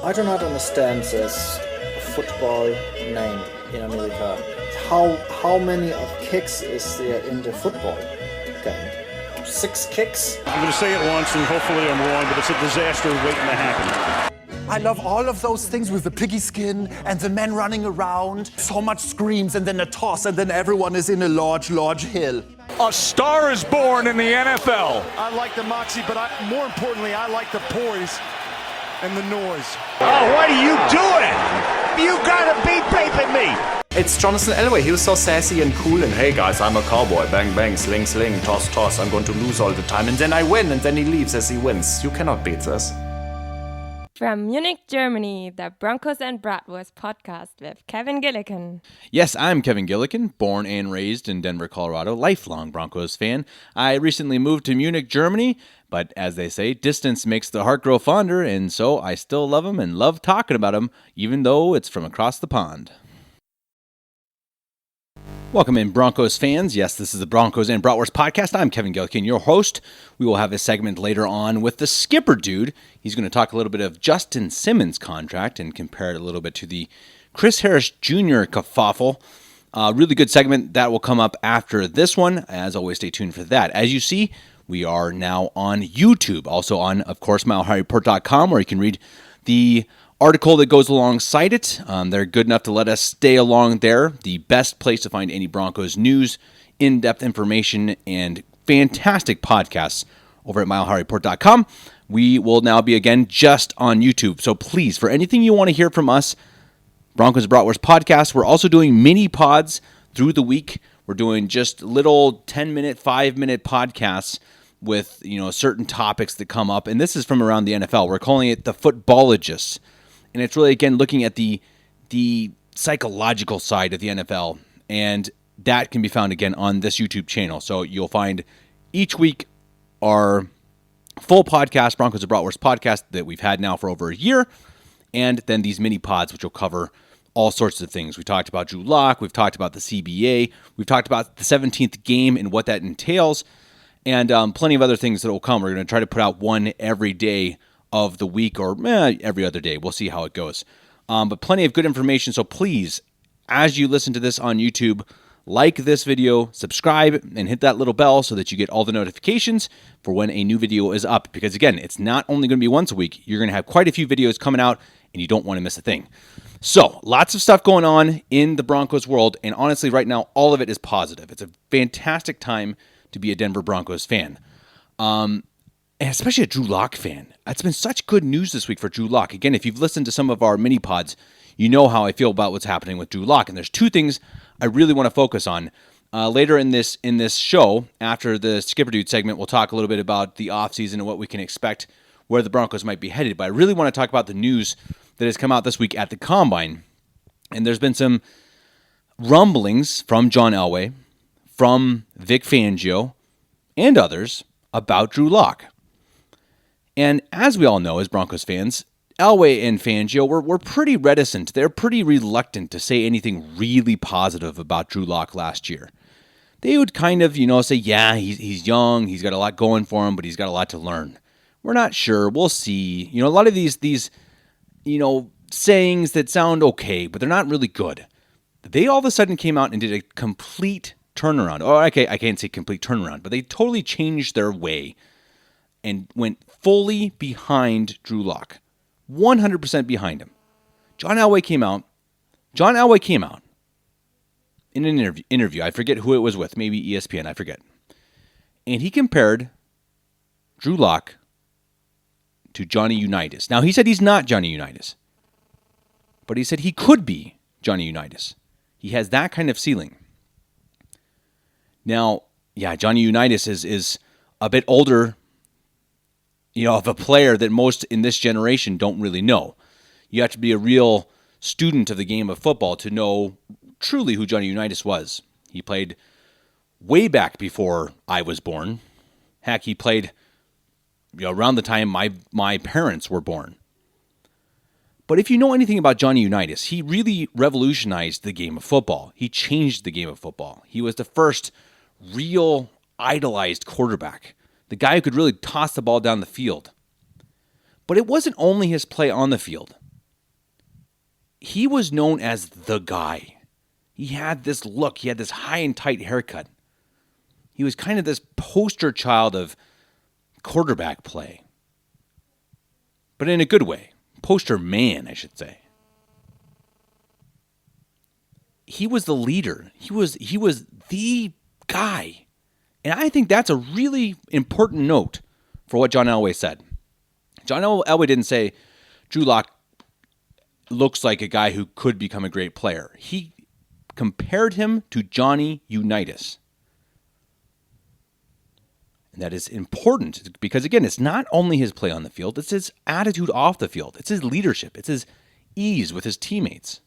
I do not understand this football name in America. How many of kicks is there in the football game? 6 kicks? I'm going to say it once and hopefully I'm wrong, but it's a disaster waiting to happen. I love all of those things with the piggy skin and the men running around. So much screams and then a toss and then everyone is in a large hill. A star is born in the NFL. I like the moxie, but more importantly, I like the poise and the noise. Oh, what are you doing? You gotta be paping me. It's Jonathan Elway. He was so sassy and cool and, hey guys, I'm a cowboy. Bang, bang, sling, sling, toss, toss. I'm going to lose all the time. And then I win, and then he leaves as he wins. You cannot beat this. From Munich, Germany, the Broncos and Bratwurst podcast with Kevin Gillikin. Yes, I'm Kevin Gillikin, born and raised in Denver, Colorado, lifelong Broncos fan. I recently moved to Munich, Germany, but as they say, distance makes the heart grow fonder, and so I still love them and love talking about them, even though it's from across the pond. Welcome in, Broncos fans. Yes, this is the Broncos and Bratwurst podcast. I'm Kevin Gillikin, your host. We will have a segment later on with the skipper dude. He's going to talk a little bit of Justin Simmons' contract and compare it a little bit to the Chris Harris Jr. kerfuffle. Really good segment that will come up after this one. As always, stay tuned for that. As you see, we are now on YouTube. Also on, of course, milehighreport.com, where you can read the article that goes alongside it. They're good enough to let us stay along there. The best place to find any Broncos news, in-depth information, and fantastic podcasts over at milehighreport.com. We will now be again just on YouTube. So please, for anything you want to hear from us, Broncos Bratwurst podcast, we're also doing mini pods through the week. We're doing just little 10-minute, 5-minute podcasts with, certain topics that come up. And this is from around the NFL. We're calling it the Footballogists. And it's really, again, looking at the psychological side of the NFL. And that can be found, again, on this YouTube channel. So you'll find each week our full podcast, Broncos and Bratwurst podcast, that we've had now for over a year. And then these mini pods, which will cover all sorts of things. We talked about Drew Lock. We've talked about the CBA. We've talked about the 17th game and what that entails. And plenty of other things that will come. We're going to try to put out one every day of the week, or every other day. We'll see how it goes. But plenty of good information. So please, as you listen to this on YouTube, like this video, subscribe, and hit that little bell so that you get all the notifications for when a new video is up. Because again, it's not only going to be once a week. You're going to have quite a few videos coming out, and you don't want to miss a thing. So lots of stuff going on in the Broncos world. And honestly, right now, all of it is positive. It's a fantastic time to be a Denver Broncos fan. And especially a Drew Lock fan. It's been such good news this week for Drew Lock. Again, if you've listened to some of our mini pods, you know how I feel about what's happening with Drew Lock. And there's two things I really want to focus on. Later in this show, after the Skipper Dude segment, we'll talk a little bit about the offseason and what we can expect, where the Broncos might be headed. But I really want to talk about the news that has come out this week at the Combine. And there's been some rumblings from John Elway, from Vic Fangio, and others about Drew Lock. And as we all know as Broncos fans, Elway and Fangio were pretty reticent. They're pretty reluctant to say anything really positive about Drew Lock last year. They would kind of, say, yeah, he's young, he's got a lot going for him, but he's got a lot to learn. We're not sure. We'll see. A lot of these sayings that sound okay, but they're not really good. They all of a sudden came out and did a complete turnaround. Oh, okay, I can't say complete turnaround, but they totally changed their way and went fully behind Drew Lock. 100% behind him. John Elway came out in an interview. I forget who it was with. Maybe ESPN. I forget. And he compared Drew Lock to Johnny Unitas. Now, he said he's not Johnny Unitas. But he said he could be Johnny Unitas. He has that kind of ceiling. Now, yeah, Johnny Unitas is a bit older, of a player that most in this generation don't really know. You have to be a real student of the game of football to know truly who Johnny Unitas was. He played way back before I was born. Heck, he played around the time my parents were born. But if you know anything about Johnny Unitas, he really revolutionized the game of football. He changed the game of football. He was the first real idolized quarterback. The guy who could really toss the ball down the field. But it wasn't only his play on the field. he was known as the guy. He had this look. He had this high and tight haircut. He was kind of this poster child of quarterback play. But in a good way. Poster man, I should say. He was the leader. He was the guy. And I think that's a really important note for what John Elway said. John Elway didn't say Drew Lock looks like a guy who could become a great player. He compared him to Johnny Unitas. And that is important because, again, it's not only his play on the field, it's his attitude off the field. It's his leadership. It's his ease with his teammates.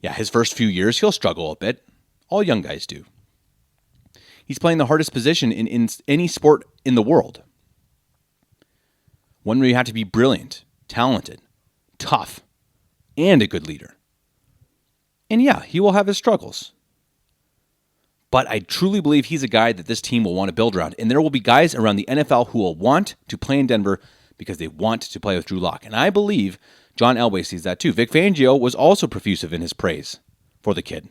Yeah, his first few years, he'll struggle a bit. All young guys do. He's playing the hardest position in any sport in the world. One where you have to be brilliant, talented, tough, and a good leader. And yeah, he will have his struggles. But I truly believe he's a guy that this team will want to build around. And there will be guys around the NFL who will want to play in Denver because they want to play with Drew Lock. And I believe John Elway sees that too. Vic Fangio was also profusive in his praise for the kid.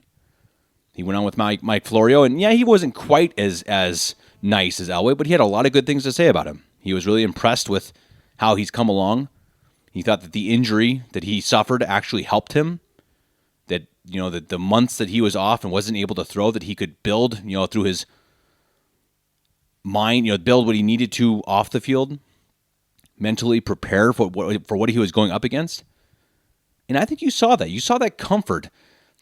He went on with Mike Florio, and yeah, he wasn't quite as nice as Elway, but he had a lot of good things to say about him. He was really impressed with how he's come along. He thought that the injury that he suffered actually helped him. That, that the months that he was off and wasn't able to throw, that he could build, through his mind, build what he needed to off the field, mentally prepare for what he was going up against. And I think you saw that. You saw that comfort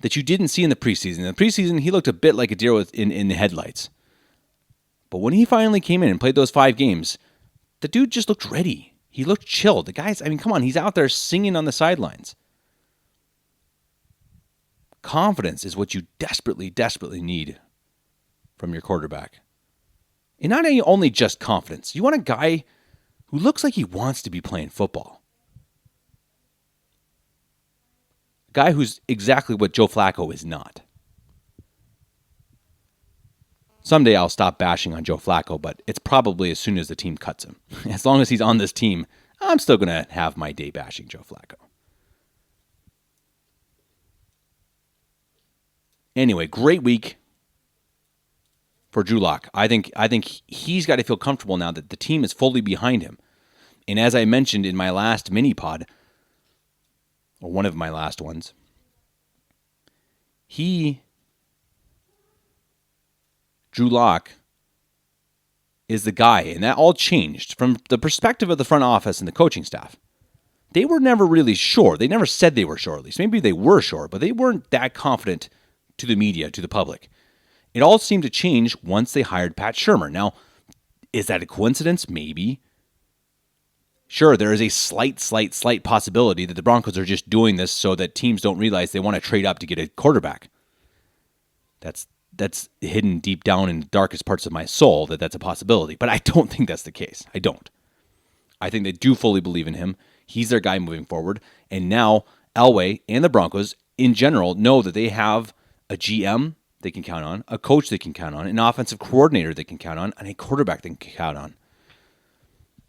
that you didn't see in the preseason. In the preseason, he looked a bit like a deer in the headlights. But when he finally came in and played those 5 games, the dude just looked ready. He looked chilled. The guy's, come on, he's out there singing on the sidelines. Confidence is what you desperately, desperately need from your quarterback. And not only just confidence. You want a guy who looks like he wants to be playing football. A guy who's exactly what Joe Flacco is not. Someday I'll stop bashing on Joe Flacco, but it's probably as soon as the team cuts him. As long as he's on this team, I'm still going to have my day bashing Joe Flacco. Anyway, great week for Drew Lock. I think he's got to feel comfortable now that the team is fully behind him. And as I mentioned in my last mini pod, or one of my last ones, Drew Lock is the guy, and that all changed from the perspective of the front office and the coaching staff. They were never really sure. They never said they were sure, at least. Maybe they were sure, but they weren't that confident to the media, to the public. It all seemed to change once they hired Pat Shurmur. Now, is that a coincidence? Maybe. Sure, there is a slight possibility that the Broncos are just doing this so that teams don't realize they want to trade up to get a quarterback. That's hidden deep down in the darkest parts of my soul that that's a possibility. But I don't think that's the case. I don't. I think they do fully believe in him. He's their guy moving forward. And now Elway and the Broncos in general know that they have a GM they can count on, a coach they can count on, an offensive coordinator they can count on, and a quarterback they can count on.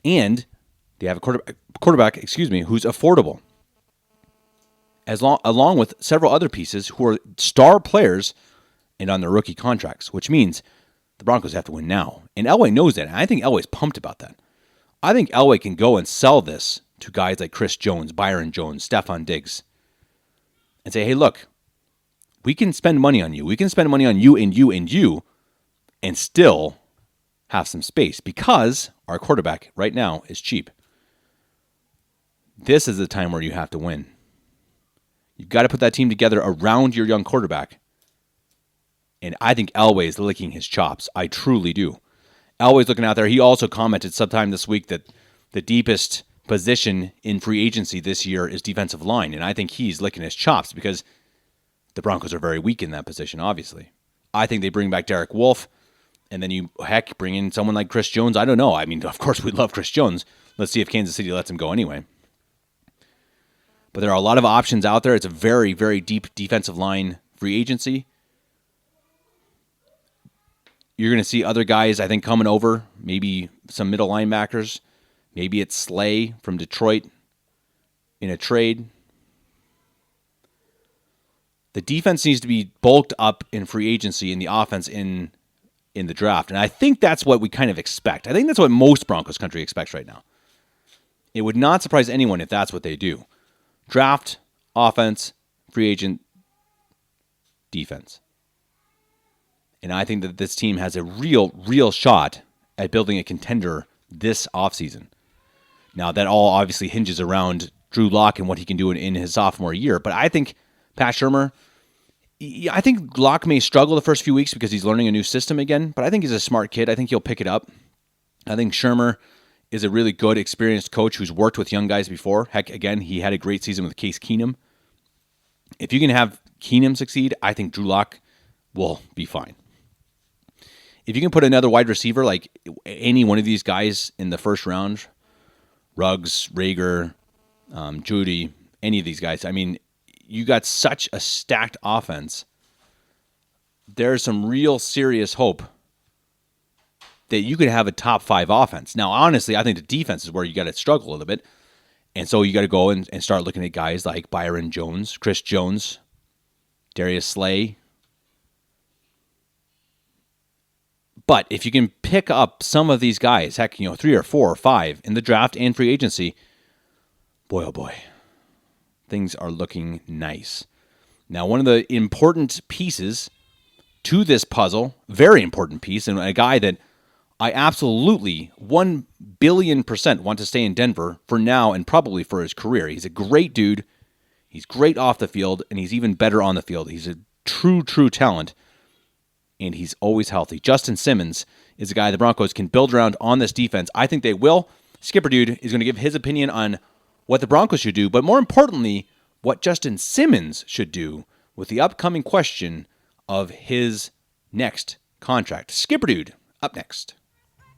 And they have a quarterback, who's affordable. Along with several other pieces who are star players and on their rookie contracts, which means the Broncos have to win now. And Elway knows that, and I think Elway's pumped about that. I think Elway can go and sell this to guys like Chris Jones, Byron Jones, Stephon Diggs, and say, hey, look, we can spend money on you. We can spend money on you and you and you and still have some space because our quarterback right now is cheap. This is the time where you have to win. You've got to put that team together around your young quarterback. And I think Elway is licking his chops. I truly do. Elway's looking out there. He also commented sometime this week that the deepest position in free agency this year is defensive line. And I think he's licking his chops because the Broncos are very weak in that position, obviously. I think they bring back Derek Wolfe, and then you, bring in someone like Chris Jones. I don't know. I mean, of course, we love Chris Jones. Let's see if Kansas City lets him go anyway. But there are a lot of options out there. It's a very, very deep defensive line free agency. You're going to see other guys, I think, coming over. Maybe some middle linebackers. Maybe it's Slay from Detroit in a trade. The defense needs to be bulked up in free agency and the offense in the draft. And I think that's what we kind of expect. I think that's what most Broncos country expects right now. It would not surprise anyone if that's what they do. Draft, offense, free agent, defense. And I think that this team has a real shot at building a contender this offseason. Now, that all obviously hinges around Drew Lock and what he can do in his sophomore year. But I think Pat Shurmur, I think Lock may struggle the first few weeks because he's learning a new system again, but I think he's a smart kid. I think he'll pick it up. I think Shurmur is a really good, experienced coach who's worked with young guys before. Heck, again, he had a great season with Case Keenum. If you can have Keenum succeed, I think Drew Lock will be fine. If you can put another wide receiver, like any one of these guys in the first round, Ruggs, Rager, Judy, any of these guys, I mean, you got such a stacked offense. There's some real serious hope that you could have a top 5 offense. Now, honestly, I think the defense is where you got to struggle a little bit. And so you got to go and start looking at guys like Byron Jones, Chris Jones, Darius Slay. But if you can pick up some of these guys, heck, 3 or 4 or 5 in the draft and free agency, boy, oh boy, things are looking nice. Now, one of the important pieces to this puzzle, very important piece, and a guy that I absolutely 1 billion% want to stay in Denver for now and probably for his career. He's a great dude. He's great off the field, and he's even better on the field. He's a true talent, and he's always healthy. Justin Simmons is a guy the Broncos can build around on this defense. I think they will. Skipper Dude is going to give his opinion on what the Broncos should do, but more importantly, what Justin Simmons should do with the upcoming question of his next contract. Skipper Dude, up next.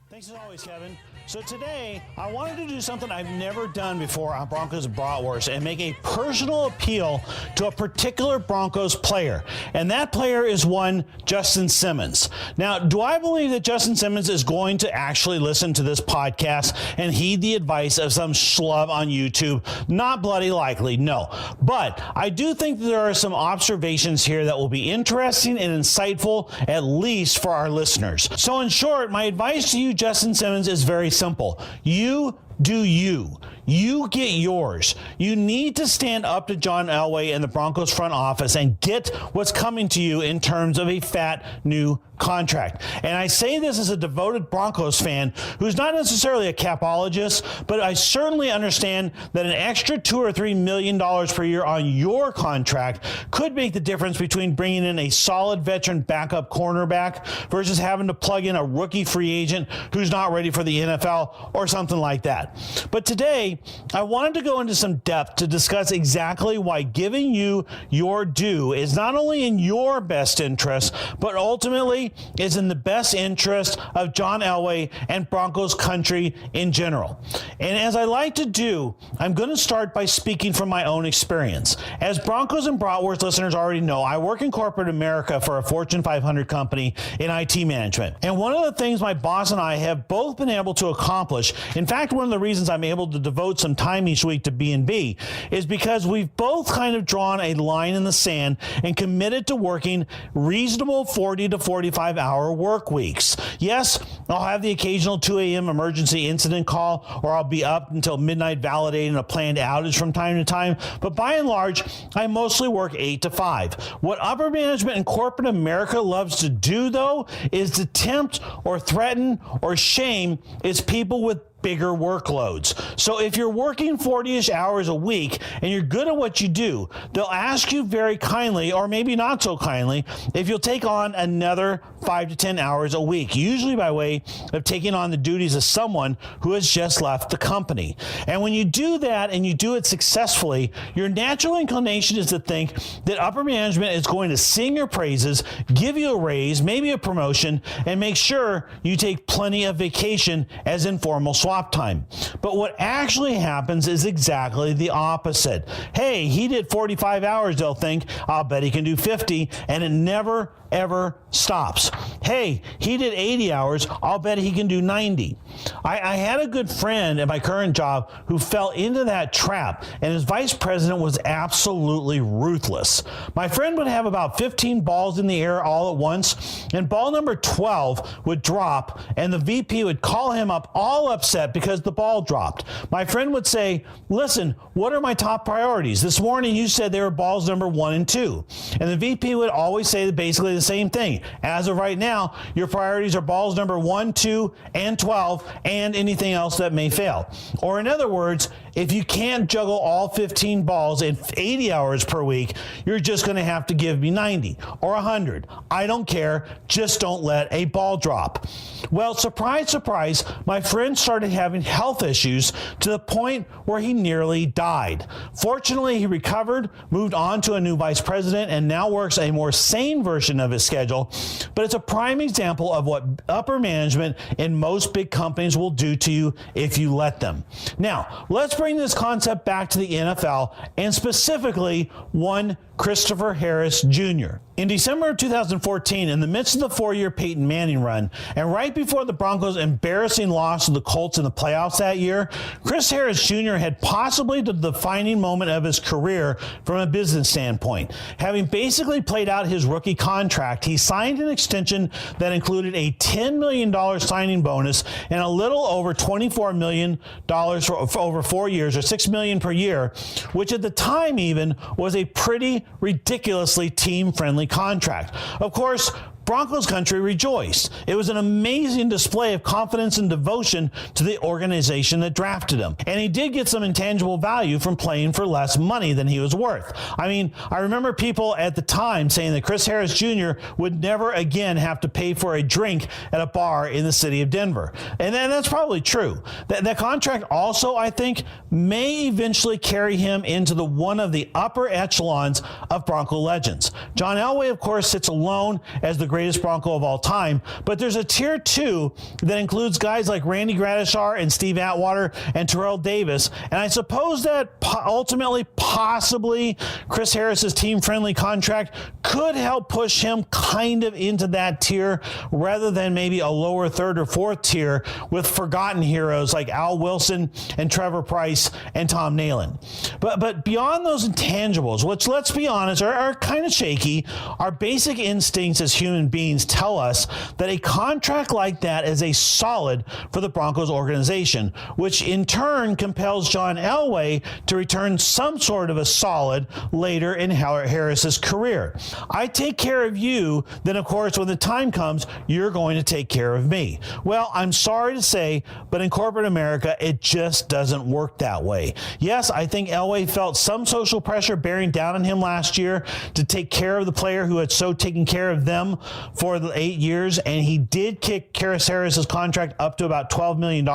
Thanks as always, Kevin. So today, I wanted to do something I've never done before on Broncos Bratwurst and make a personal appeal to a particular Broncos player. And that player is one Justin Simmons. Now, do I believe that Justin Simmons is going to actually listen to this podcast and heed the advice of some schlub on YouTube? Not bloody likely, no. But I do think that there are some observations here that will be interesting and insightful, at least for our listeners. So in short, my advice to you, Justin Simmons, is very simple. You do you. You get yours. You need to stand up to John Elway and the Broncos front office and get what's coming to you in terms of a fat new contract. And I say this as a devoted Broncos fan who's not necessarily a capologist, but I certainly understand that an extra $2 or $3 million per year on your contract could make the difference between bringing in a solid veteran backup cornerback versus having to plug in a rookie free agent who's not ready for the NFL or something like that. But today, I wanted to go into some depth to discuss exactly why giving you your due is not only in your best interest, but ultimately is in the best interest of John Elway and Broncos country in general. And as I like to do, I'm going to start by speaking from my own experience. As Broncos and Bratwurst listeners already know, I work in corporate America for a Fortune 500 company in IT management. And one of the things my boss and I have both been able to accomplish, in fact, one of the reasons I'm able to devote some time each week to B&B, is because we've both kind of drawn a line in the sand and committed to working reasonable 40 to 45-hour work weeks. Yes, I'll have the occasional 2 a.m. emergency incident call, or I'll be up until midnight validating a planned outage from time to time, but by and large, I mostly work 8 to 5. What upper management in corporate America loves to do, though, is to tempt or threaten or shame its people with bigger workloads. So if you're working 40-ish hours a week and you're good at what you do, they'll ask you very kindly, or maybe not so kindly, if you'll take on another 5 to 10 hours a week, usually by way of taking on the duties of someone who has just left the company. And when you do that and you do it successfully, your natural inclination is to think that upper management is going to sing your praises, give you a raise, maybe a promotion, and make sure you take plenty of vacation as informal swap time. But what actually happens is exactly the opposite. Hey, he did 45 hours, they'll think. I'll bet he can do 50, and it never, ever stops. hey, he did 80 hours, I'll bet he can do 90. I had a good friend at my current job who fell into that trap, and his vice president was absolutely ruthless. My friend would have about 15 balls in the air all at once, and ball number 12 would drop, and the VP would call him up all upset because the ball dropped. My friend would say, listen, what are my top priorities? This morning you said they were balls number 1 and 2. And the VP would always say basically the same thing. As of right now, your priorities are balls number 1, 2, and 12, and anything else that may fail. Or in other words, if you can't juggle all 15 balls in 80 hours per week, you're just going to have to give me 90 or 100. I don't care. Just don't let a ball drop. Well, surprise, surprise, my friend started having health issues to the point where he nearly died. Fortunately, he recovered, moved on to a new vice president, and now works a more sane version of his schedule. But it's a prime example of what upper management in most big companies will do to you if you let them. Now, let's bring this concept back to the NFL, and specifically one Christopher Harris Jr. In December of 2014, in the midst of the 4-year Peyton Manning run, and right before the Broncos' embarrassing loss to the Colts in the playoffs that year, Chris Harris Jr. had possibly the defining moment of his career from a business standpoint. Having basically played out his rookie contract, he signed an extension that included a $10 million signing bonus and a little over $24 million for over 4 years, or $6 million per year, which at the time even was a pretty ridiculously team-friendly contract. Of course, Broncos country rejoiced. It was an amazing display of confidence and devotion to the organization that drafted him. And he did get some intangible value from playing for less money than he was worth. I mean, I remember people at the time saying that Chris Harris Jr. would never again have to pay for a drink at a bar in the city of Denver. And that's probably true. That contract also, I think, may eventually carry him into one of the upper echelons of Bronco legends. John Elway, of course, sits alone as the greatest Bronco of all time, but there's a tier 2 that includes guys like Randy Gradishar and Steve Atwater and Terrell Davis, and I suppose that ultimately, possibly, Chris Harris's team-friendly contract could help push him kind of into that tier rather than maybe a lower 3rd or 4th tier with forgotten heroes like Al Wilson and Trevor Price and Tom Nalen. But beyond those intangibles, which, let's be honest, are kind of shaky, our basic instincts as human beings tell us that a contract like that is a solid for the Broncos organization, which in turn compels John Elway to return some sort of a solid later in Harris's career. I take care of you, then of course when the time comes, you're going to take care of me. Well, I'm sorry to say, but in corporate America, it just doesn't work that way. Yes, I think Elway felt some social pressure bearing down on him last year to take care of the player who had so taken care of them for the 8 years, and he did kick Chris Harris's contract up to about $12 million,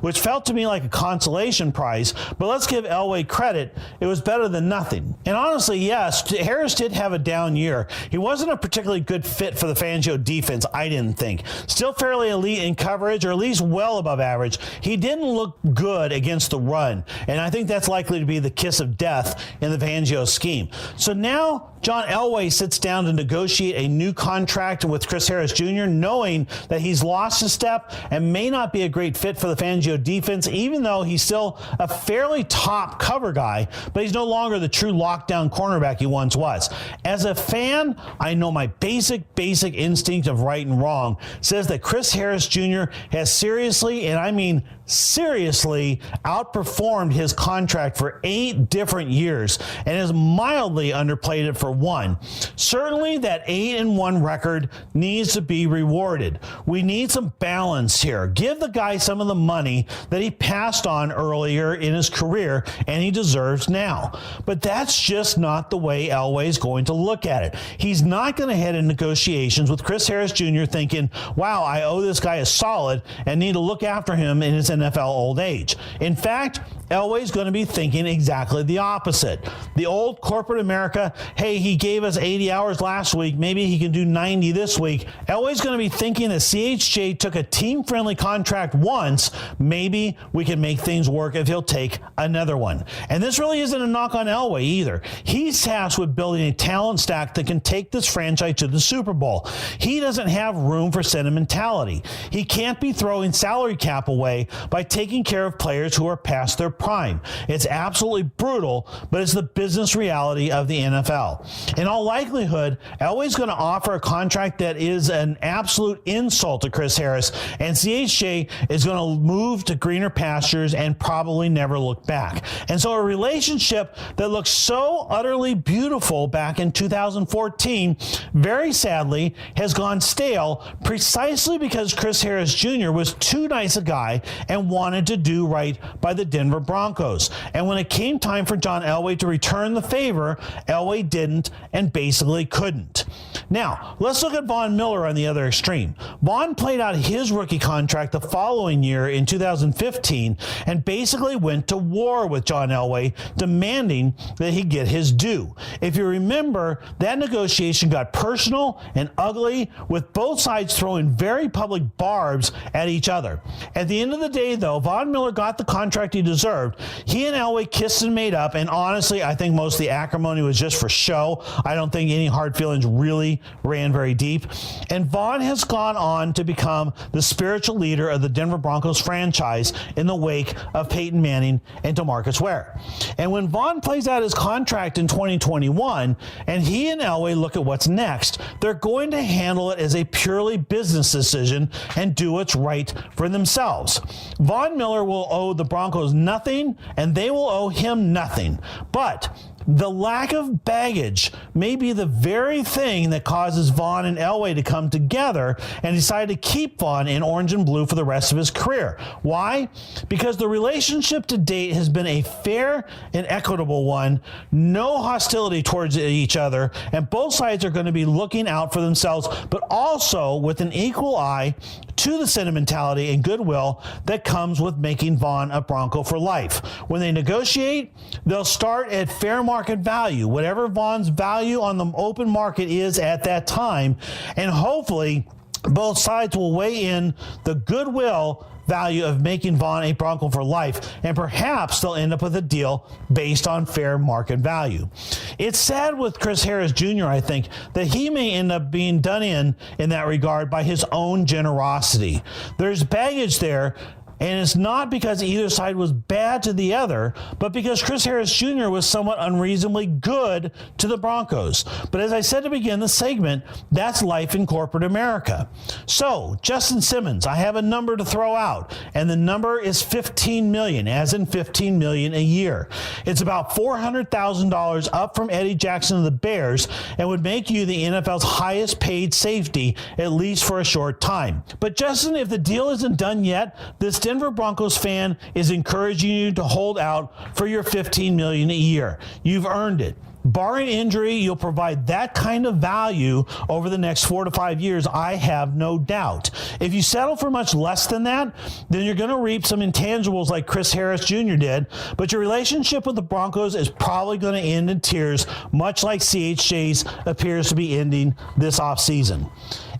which felt to me like a consolation prize. But let's give Elway credit. It was better than nothing. And honestly, yes, Harris did have a down year. He wasn't a particularly good fit for the Fangio defense, I didn't think. Still fairly elite in coverage, or at least well above average. He didn't look good against the run, and I think that's likely to be the kiss of death in the Fangio scheme. So now John Elway sits down to negotiate a new contract with Chris Harris Jr., knowing that he's lost a step and may not be a great fit for the Fangio defense, even though he's still a fairly top cover guy, but he's no longer the true lockdown cornerback he once was. As a fan, I know my basic instinct of right and wrong says that Chris Harris Jr. has seriously, and I mean seriously, outperformed his contract for 8 different years and has mildly underplayed it for 1. Certainly that 8-1 record needs to be rewarded. We need some balance here. Give the guy some of the money that he passed on earlier in his career and he deserves now. But that's just not the way Elway is going to look at it. He's not going to head in negotiations with Chris Harris Jr. thinking, wow, I owe this guy a solid and need to look after him in his NFL old age. In fact, Elway's going to be thinking exactly the opposite. The old corporate America, hey, he gave us 80 hours last week, maybe he can do 90 this week. Elway's going to be thinking that CHJ took a team-friendly contract once, maybe we can make things work if he'll take another one. And this really isn't a knock on Elway either. He's tasked with building a talent stack that can take this franchise to the Super Bowl. He doesn't have room for sentimentality. He can't be throwing salary cap away by taking care of players who are past their prime. It's absolutely brutal, but it's the business reality of the NFL. In all likelihood, Elway's going to offer a contract that is an absolute insult to Chris Harris, and CHJ is going to move to greener pastures and probably never look back. And so a relationship that looked so utterly beautiful back in 2014, very sadly, has gone stale precisely because Chris Harris Jr. was too nice a guy and wanted to do right by the Denver Broncos. And when it came time for John Elway to return the favor, Elway didn't and basically couldn't. Now, let's look at Von Miller on the other extreme. Von played out his rookie contract the following year in 2015 and basically went to war with John Elway, demanding that he get his due. If you remember, that negotiation got personal and ugly, with both sides throwing very public barbs at each other. At the end of the day, though, Von Miller got the contract he deserved. He and Elway kissed and made up, and honestly, I think most of the acrimony was just for show. I don't think any hard feelings really ran very deep. And Von has gone on to become the spiritual leader of the Denver Broncos franchise in the wake of Peyton Manning and DeMarcus Ware. And when Von plays out his contract in 2021, and he and Elway look at what's next, they're going to handle it as a purely business decision and do what's right for themselves. Von Miller will owe the Broncos nothing, and they will owe him nothing. But the lack of baggage may be the very thing that causes Von and Elway to come together and decide to keep Von in orange and blue for the rest of his career. Why? Because the relationship to date has been a fair and equitable one, no hostility towards each other, and both sides are going to be looking out for themselves, but also with an equal eye to the sentimentality and goodwill that comes with making Von a Bronco for life. When they negotiate, they'll start at fair market value, whatever Von's value on the open market is at that time, and hopefully both sides will weigh in the goodwill value of making Von a Bronco for life, and perhaps they'll end up with a deal based on fair market value. It's sad with Chris Harris Jr., I think, that he may end up being done in that regard by his own generosity. There's baggage there, and it's not because either side was bad to the other, but because Chris Harris Jr. was somewhat unreasonably good to the Broncos. But as I said to begin the segment, that's life in corporate America. So, Justin Simmons, I have a number to throw out, and the number is $15 million, as in $15 million a year. It's about $400,000 up from Eddie Jackson of the Bears, and would make you the NFL's highest paid safety, at least for a short time. But Justin, if the deal isn't done yet, this Denver Broncos fan is encouraging you to hold out for your $15 million a year. You've earned it. Barring injury, you'll provide that kind of value over the next 4 to 5 years, I have no doubt. If you settle for much less than that, then you're going to reap some intangibles like Chris Harris Jr. did, but your relationship with the Broncos is probably going to end in tears, much like CHJ's appears to be ending this offseason.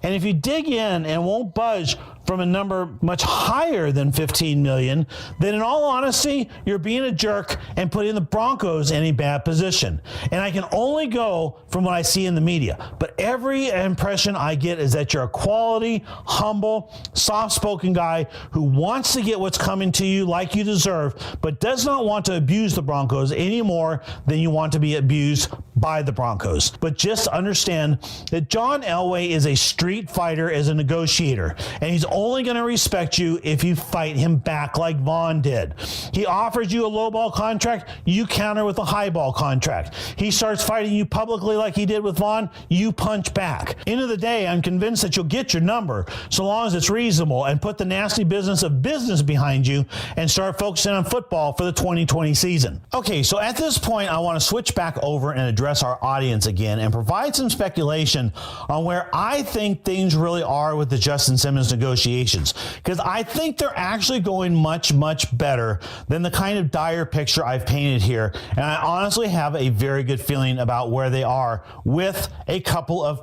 And if you dig in and won't budge from a number much higher than $15 million, then in all honesty, you're being a jerk and putting the Broncos in a bad position. And I can only go from what I see in the media. But every impression I get is that you're a quality, humble, soft-spoken guy who wants to get what's coming to you like you deserve, but does not want to abuse the Broncos any more than you want to be abused by the Broncos. But just understand that John Elway is a street fighter as a negotiator, and he's only going to respect you if you fight him back like Von did. He offers you a low-ball contract, you counter with a high-ball contract. He starts fighting you publicly like he did with Von, you punch back. End of the day, I'm convinced that you'll get your number so long as it's reasonable, and put the nasty business of business behind you and start focusing on football for the 2020 season. Okay, so at this point, I want to switch back over and address address our audience again and provide some speculation on where I think things really are with the Justin Simmons negotiations, because I think they're actually going much, much better than the kind of dire picture I've painted here. And I honestly have a very good feeling about where they are, with a couple of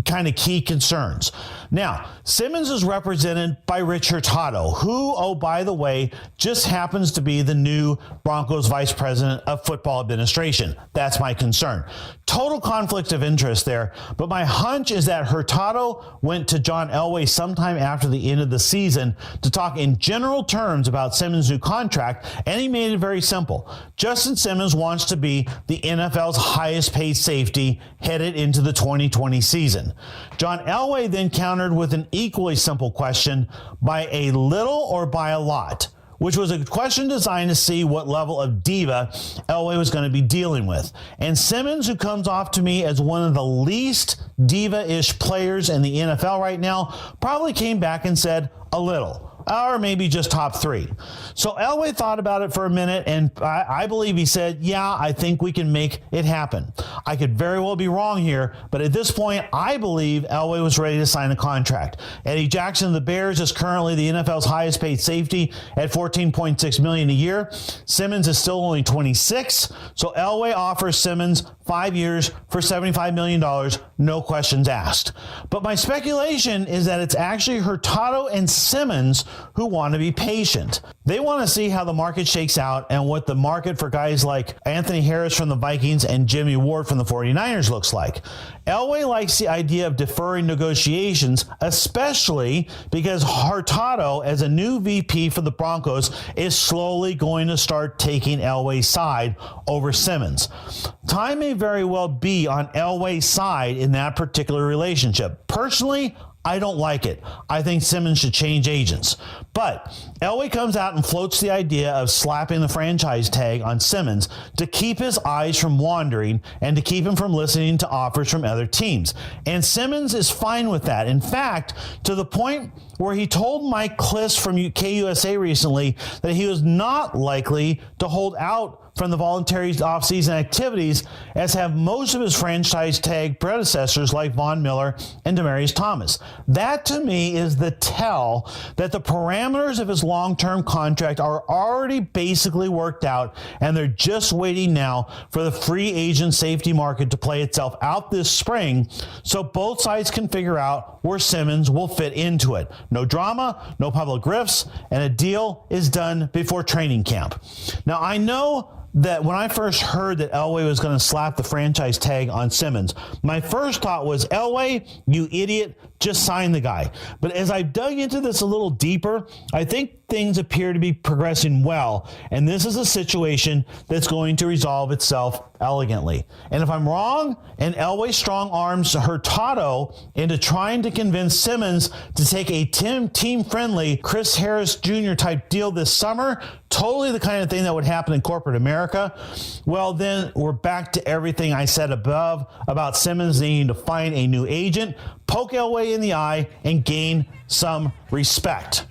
kind of key concerns. Now, Simmons is represented by Rich Hurtado, who, oh, by the way, just happens to be the new Broncos Vice President of Football Administration. That's my concern. Total conflict of interest there, but my hunch is that Hurtado went to John Elway sometime after the end of the season to talk in general terms about Simmons' new contract, and he made it very simple. Justin Simmons wants to be the NFL's highest paid safety headed into the 2020 season. John Elway then countered with an equally simple question: by a little or by a lot? Which was a question designed to see what level of diva Elway was going to be dealing with. And Simmons, who comes off to me as one of the least diva-ish players in the NFL right now, probably came back and said a little, or maybe just top 3. So Elway thought about it for a minute, and I believe he said, yeah, I think we can make it happen. I could very well be wrong here, but at this point, I believe Elway was ready to sign a contract. Eddie Jackson of the Bears is currently the NFL's highest paid safety at $14.6 million a year. Simmons is still only 26, so Elway offers Simmons 5 years for $75 million, no questions asked. But my speculation is that it's actually Hurtado and Simmons who want to be patient. They want to see how the market shakes out and what the market for guys like Anthony Harris from the Vikings and Jimmy Ward from the 49ers looks like. Elway likes the idea of deferring negotiations, especially because Hurtado, as a new VP for the Broncos, is slowly going to start taking Elway's side over Simmons. Time may very well be on Elway's side in that particular relationship. Personally, I don't like it. I think Simmons should change agents. But Elway comes out and floats the idea of slapping the franchise tag on Simmons to keep his eyes from wandering and to keep him from listening to offers from other teams. And Simmons is fine with that. In fact, to the point where he told Mike Kliss from KUSA recently that he was not likely to hold out from the voluntary offseason activities, as have most of his franchise tag predecessors like Von Miller and Demaryius Thomas. That, to me, is the tell that the parameters of his long-term contract are already basically worked out, and they're just waiting now for the free agent safety market to play itself out this spring so both sides can figure out where Simmons will fit into it. No drama, no public rifts, and a deal is done before training camp. Now, I know that when I first heard that Elway was going to slap the franchise tag on Simmons, my first thought was, Elway, you idiot, just sign the guy. But as I dug into this a little deeper, I think things appear to be progressing well, and this is a situation that's going to resolve itself elegantly. And if I'm wrong, and Elway strong arms Hurtado into trying to convince Simmons to take a team-friendly Chris Harris Jr. type deal this summer, totally the kind of thing that would happen in corporate America, well, then we're back to everything I said above about Simmons needing to find a new agent, poke Elway in the eye, and gain some respect.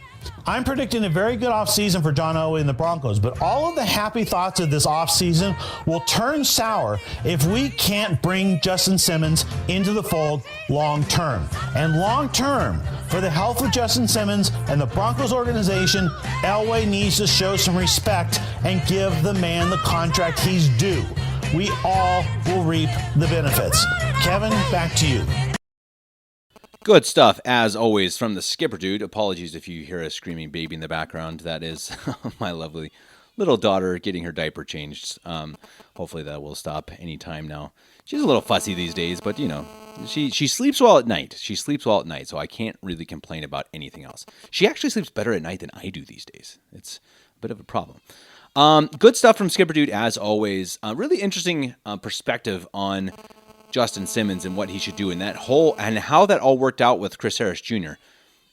I'm predicting a very good offseason for John Elway and the Broncos, but all of the happy thoughts of this offseason will turn sour if we can't bring Justin Simmons into the fold long term. And long term, for the health of Justin Simmons and the Broncos organization, Elway needs to show some respect and give the man the contract he's due. We all will reap the benefits. Kevin, back to you. Good stuff, as always, from the Skipper Dude. Apologies if you hear a screaming baby in the background. That is my lovely little daughter getting her diaper changed. Hopefully that will stop any time now. She's a little fussy these days, but, you know, she sleeps well at night. She sleeps well at night, so I can't really complain about anything else. She actually sleeps better at night than I do these days. It's a bit of a problem. Good stuff from Skipper Dude, as always. Really interesting perspective on Justin Simmons and what he should do in that whole, and how that all worked out with Chris Harris Jr.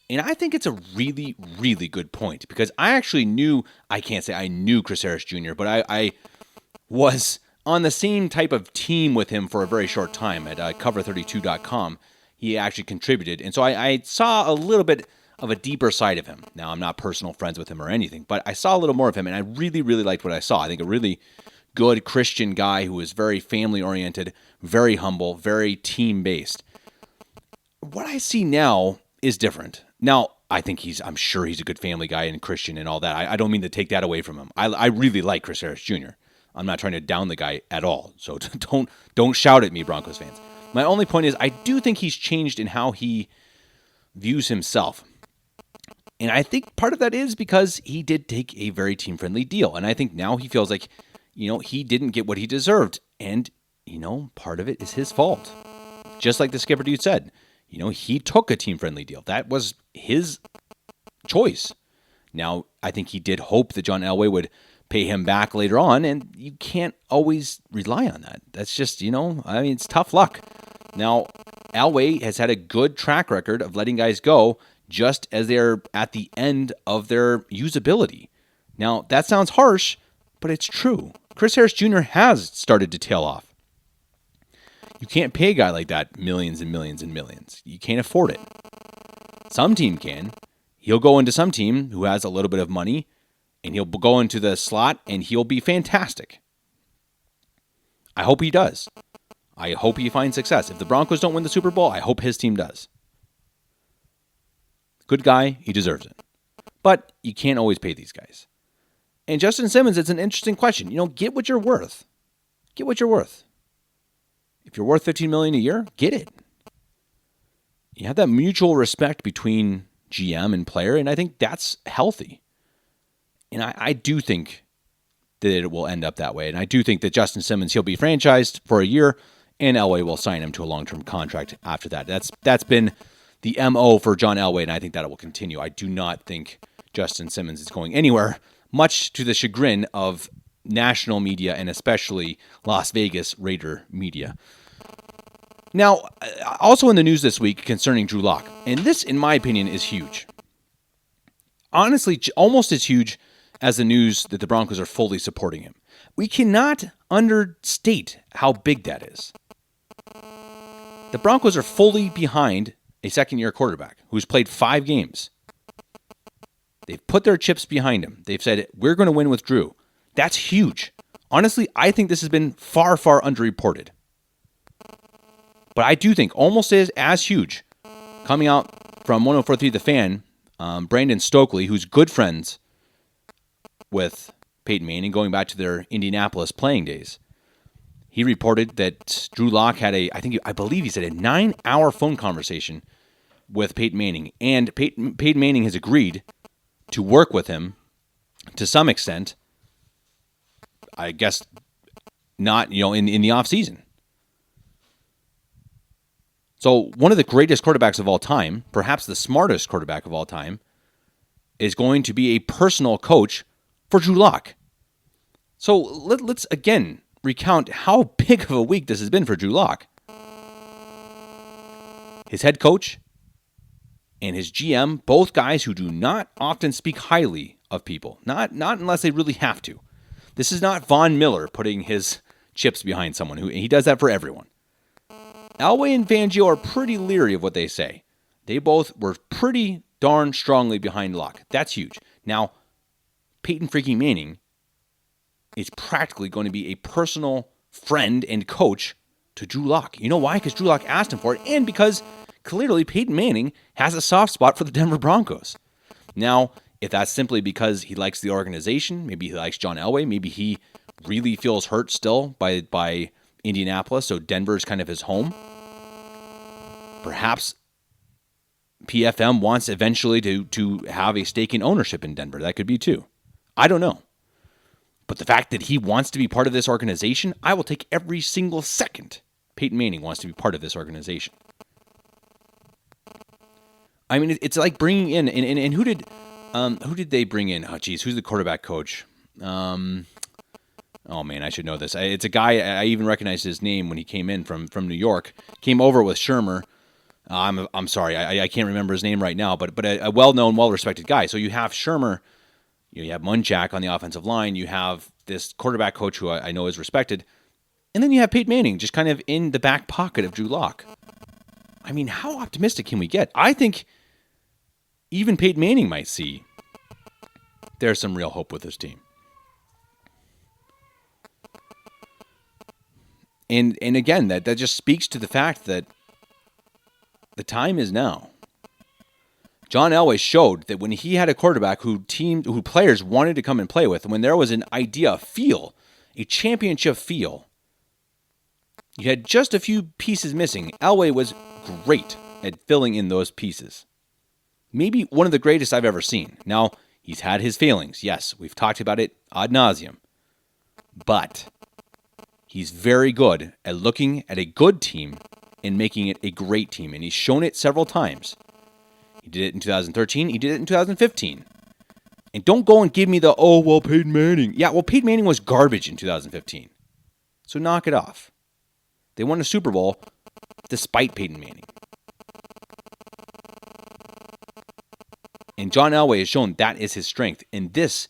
And I think it's a really, really good point, because I actually knew, I can't say I knew Chris Harris Jr., but I was on the same type of team with him for a very short time at cover32.com. He actually contributed. And so I saw a little bit of a deeper side of him. Now, I'm not personal friends with him or anything, but I saw a little more of him, and I really, really liked what I saw. I think a really good Christian guy who is very family-oriented, very humble, very team-based. What I see now is different. Now, I'm sure he's a good family guy and Christian and all that. I don't mean to take that away from him. I really like Chris Harris Jr. I'm not trying to down the guy at all. So don't shout at me, Broncos fans. My only point is I do think he's changed in how he views himself. And I think part of that is because he did take a very team-friendly deal. And I think now he feels like, he didn't get what he deserved. And, part of it is his fault. Just like the skipper dude said, he took a team-friendly deal. That was his choice. Now, I think he did hope that John Elway would pay him back later on, and you can't always rely on that. That's just, it's tough luck. Now, Elway has had a good track record of letting guys go just as they're at the end of their usability. Now, that sounds harsh, but it's true. Chris Harris Jr. has started to tail off. You can't pay a guy like that millions and millions and millions. You can't afford it. Some team can. He'll go into some team who has a little bit of money, and he'll go into the slot, and he'll be fantastic. I hope he does. I hope he finds success. If the Broncos don't win the Super Bowl, I hope his team does. Good guy, he deserves it. But you can't always pay these guys. And Justin Simmons, it's an interesting question. Get what you're worth. Get what you're worth. If you're worth $15 million a year, get it. You have that mutual respect between GM and player, and I think that's healthy. And I do think that it will end up that way. And I do think that Justin Simmons, he'll be franchised for a year, and Elway will sign him to a long-term contract after that. That's been the MO for John Elway, and I think that will continue. I do not think Justin Simmons is going anywhere, much to the chagrin of national media and especially Las Vegas Raider media. Now, also in the news this week concerning Drew Lock, and this, in my opinion, is huge. Honestly, almost as huge as the news that the Broncos are fully supporting him. We cannot understate how big that is. The Broncos are fully behind a second-year quarterback who's played 5 games. They've put their chips behind him. They've said, we're going to win with Drew. That's huge. Honestly, I think this has been far, far underreported. But I do think almost as huge, coming out from 104.3 The Fan, Brandon Stokely, who's good friends with Peyton Manning, going back to their Indianapolis playing days. He reported that Drew Lock had I believe he said a 9-hour phone conversation with Peyton Manning. And Peyton Manning has agreed to work with him to some extent. I guess not, in the offseason. So one of the greatest quarterbacks of all time, perhaps the smartest quarterback of all time, is going to be a personal coach for Drew Lock. So let's again recount how big of a week this has been for Drew Lock. His head coach and his GM, both guys who do not often speak highly of people, not unless they really have to. This is not Von Miller putting his chips behind someone. He does that for everyone. Elway and Fangio are pretty leery of what they say. They both were pretty darn strongly behind Lock. That's huge. Now, Peyton freaking Manning is practically going to be a personal friend and coach to Drew Lock. You know why? Because Drew Lock asked him for it, and because clearly Peyton Manning has a soft spot for the Denver Broncos. Now, if that's simply because he likes the organization, maybe he likes John Elway, maybe he really feels hurt still by Indianapolis, so Denver's kind of his home. Perhaps PFM wants eventually to have a stake in ownership in Denver. That could be too. I don't know. But the fact that he wants to be part of this organization, I will take every single second Peyton Manning wants to be part of this organization. I mean, it's like bringing in, and who did they bring in? Oh, geez, who's the quarterback coach? Oh, man, I should know this. It's a guy, I even recognized his name when he came in from New York. Came over with Shermer. I'm sorry, I can't remember his name right now, but a well-known, well-respected guy. So you have Shermer, you have Munchak on the offensive line, you have this quarterback coach who I know is respected, and then you have Peyton Manning just kind of in the back pocket of Drew Lock. I mean, how optimistic can we get? I think even Peyton Manning might see there's some real hope with this team. And again, that just speaks to the fact that the time is now. John Elway showed that when he had a quarterback who players wanted to come and play with, when there was an idea, a championship feel, you had just a few pieces missing. Elway was great at filling in those pieces. Maybe one of the greatest I've ever seen. Now, he's had his failings. Yes, we've talked about it ad nauseum. But he's very good at looking at a good team and making it a great team. And he's shown it several times. He did it in 2013. He did it in 2015. And don't go and give me the, Peyton Manning. Yeah, Peyton Manning was garbage in 2015. So knock it off. They won a Super Bowl despite Peyton Manning. And John Elway has shown that is his strength. And this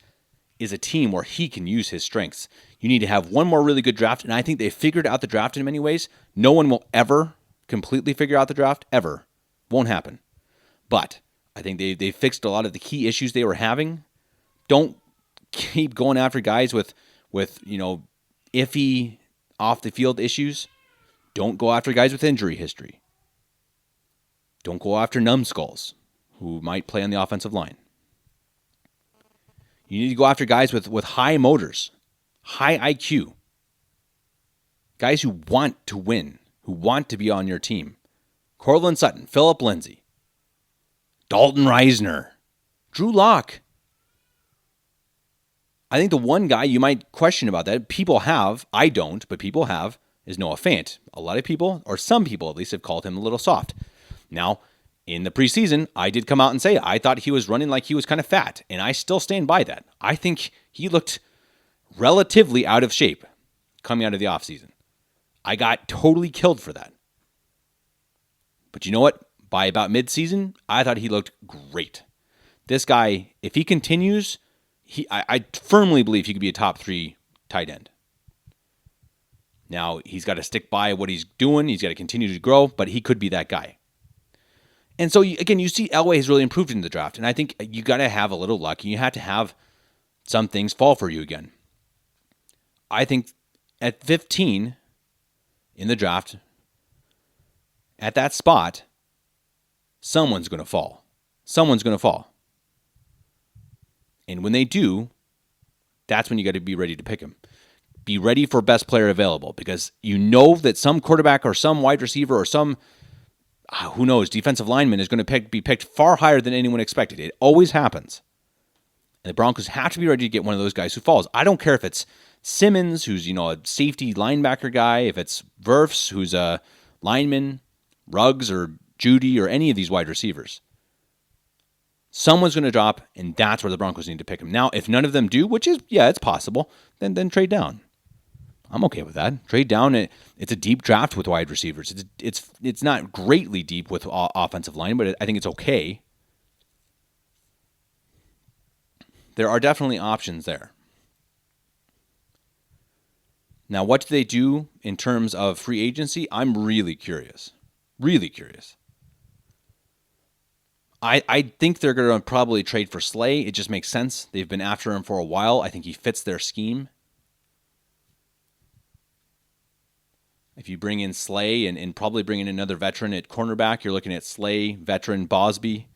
is a team where he can use his strengths. You need to have one more really good draft. And I think they figured out the draft in many ways. No one will ever completely figure out the draft, ever. Won't happen. But I think they fixed a lot of the key issues they were having. Don't keep going after guys with iffy off the field issues. Don't go after guys with injury history. Don't go after numbskulls who might play on the offensive line. You need to go after guys with high motors, high IQ. Guys who want to win, who want to be on your team. Cortland Sutton, Phillip Lindsay, Dalton Reisner, Drew Lock. I think the one guy you might question about that, people have, I don't, but people have, is Noah Fant. A lot of people, or some people at least, have called him a little soft. Now, in the preseason, I did come out and say I thought he was running like he was kind of fat, and I still stand by that. I think he looked relatively out of shape coming out of the offseason. I got totally killed for that. But you know what? By about midseason, I thought he looked great. This guy, if he continues, I firmly believe he could be a top 3 tight end. Now, he's got to stick by what he's doing. He's got to continue to grow, but he could be that guy. And so, again, you see Elway has really improved in the draft, and I think you got to have a little luck, and you have to have some things fall for you again. I think at 15 in the draft, at that spot, someone's going to fall. Someone's going to fall. And when they do, that's when you got to be ready to pick him. Be ready for best player available, because you know that some quarterback or some wide receiver or some, who knows, defensive lineman is going to be picked far higher than anyone expected. It always happens. And the Broncos have to be ready to get one of those guys who falls. I don't care if it's Simmons, who's, a safety linebacker guy, if it's Verfs, who's a lineman, Ruggs or Judy or any of these wide receivers. Someone's going to drop, and that's where the Broncos need to pick him. Now, if none of them do, which is, it's possible, then trade down. I'm okay with that. Trade down. It's a deep draft with wide receivers. It's not greatly deep with offensive line, but I think it's okay. There are definitely options there. Now, what do they do in terms of free agency? I'm really curious. Really curious. I think they're going to probably trade for Slay. It just makes sense. They've been after him for a while. I think he fits their scheme. If you bring in Slay and probably bring in another veteran at cornerback, you're looking at Slay, veteran Bosby.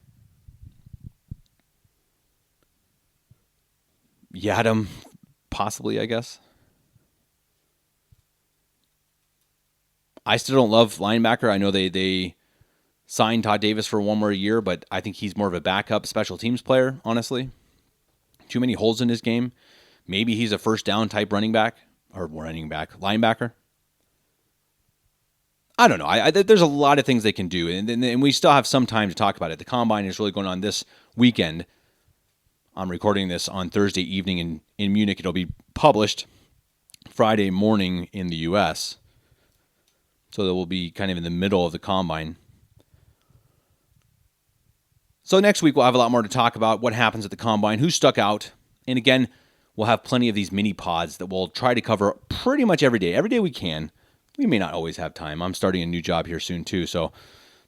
Yadam, possibly, I guess. I still don't love linebacker. I know they signed Todd Davis for one more year, but I think he's more of a backup special teams player, honestly. Too many holes in his game. Maybe he's a first down type linebacker. I don't know. There's a lot of things they can do, and we still have some time to talk about it. The Combine is really going on this weekend. I'm recording this on Thursday evening in Munich. It'll be published Friday morning in the U.S., so that we'll be kind of in the middle of the Combine. So next week we'll have a lot more to talk about what happens at the Combine, who stuck out, and again, we'll have plenty of these mini pods that we'll try to cover pretty much every day. Every day we can. We may not always have time. I'm starting a new job here soon too, so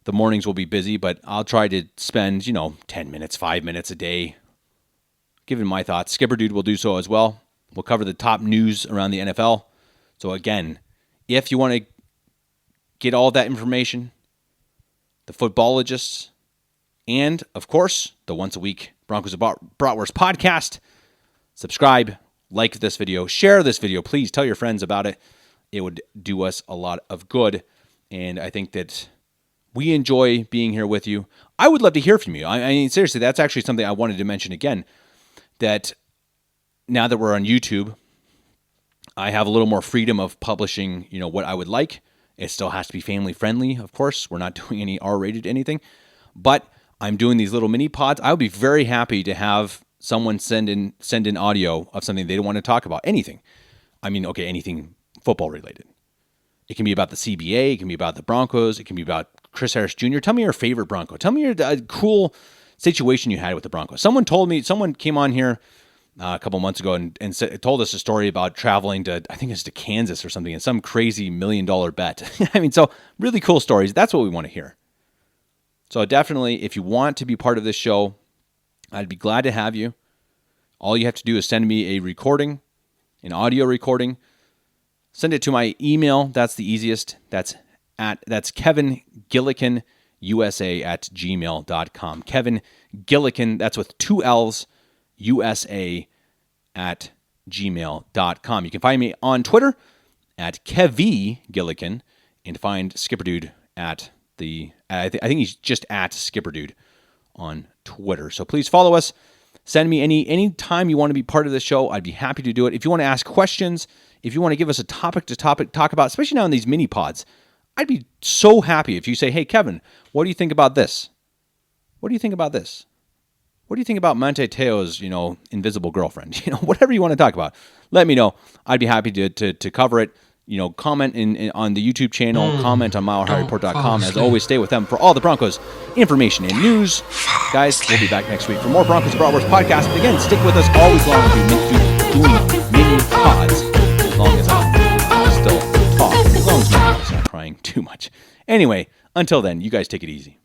the mornings will be busy, but I'll try to spend, 10 minutes, 5 minutes a day giving my thoughts. Skipper Dude will do so as well. We'll cover the top news around the NFL. So again, if you want to get all that information, the footballogists, and, of course, the once-a-week Broncos and Bratwurst podcast, subscribe, like this video, share this video. Please tell your friends about it. It would do us a lot of good, and I think that we enjoy being here with you. I would love to hear from you. I mean, seriously, that's actually something I wanted to mention again, that now that we're on YouTube, I have a little more freedom of publishing, what I would like. It still has to be family friendly, of course. We're not doing any R-rated anything, but I'm doing these little mini pods. I would be very happy to have someone send in audio of something they don't want to talk about. Anything. I mean, okay, anything football related. It can be about the CBA. It can be about the Broncos. It can be about Chris Harris Jr. Tell me your favorite Bronco. Tell me your cool situation you had with the Broncos. Someone came on here a couple months ago and told us a story about traveling to, I think it's to Kansas or something, in some crazy $1 million bet. I mean, so really cool stories. That's what we want to hear. So definitely, if you want to be part of this show, I'd be glad to have you. All you have to do is send me a recording, an audio recording. Send it to my email. That's the easiest. That's Kevin Gillikin, USA @gmail.com. Kevin Gillikin, that's with 2 L's, USA @gmail.com. You can find me on Twitter at Kevy Gillikin, and find Skipperdude at I think he's just at Skipperdude on Twitter. So please follow us. Send me any time you want to be part of the show. I'd be happy to do it. If you want to ask questions, if you want to give us a topic to talk about, especially now in these mini pods, I'd be so happy if you say, hey, Kevin, what do you think about this? What do you think about this? What do you think about Manti Te'o's, invisible girlfriend? Whatever you want to talk about, let me know. I'd be happy to cover it. Comment on the YouTube channel, comment on milehighreport.com. As always, stay with them for all the Broncos information and news. Guys, we'll be back next week for more Broncos and Bratwurst podcast. But again, stick with us all week long. Doing mini pods as long as I still talk. As long as my dog's not crying too much. Anyway, until then, you guys take it easy.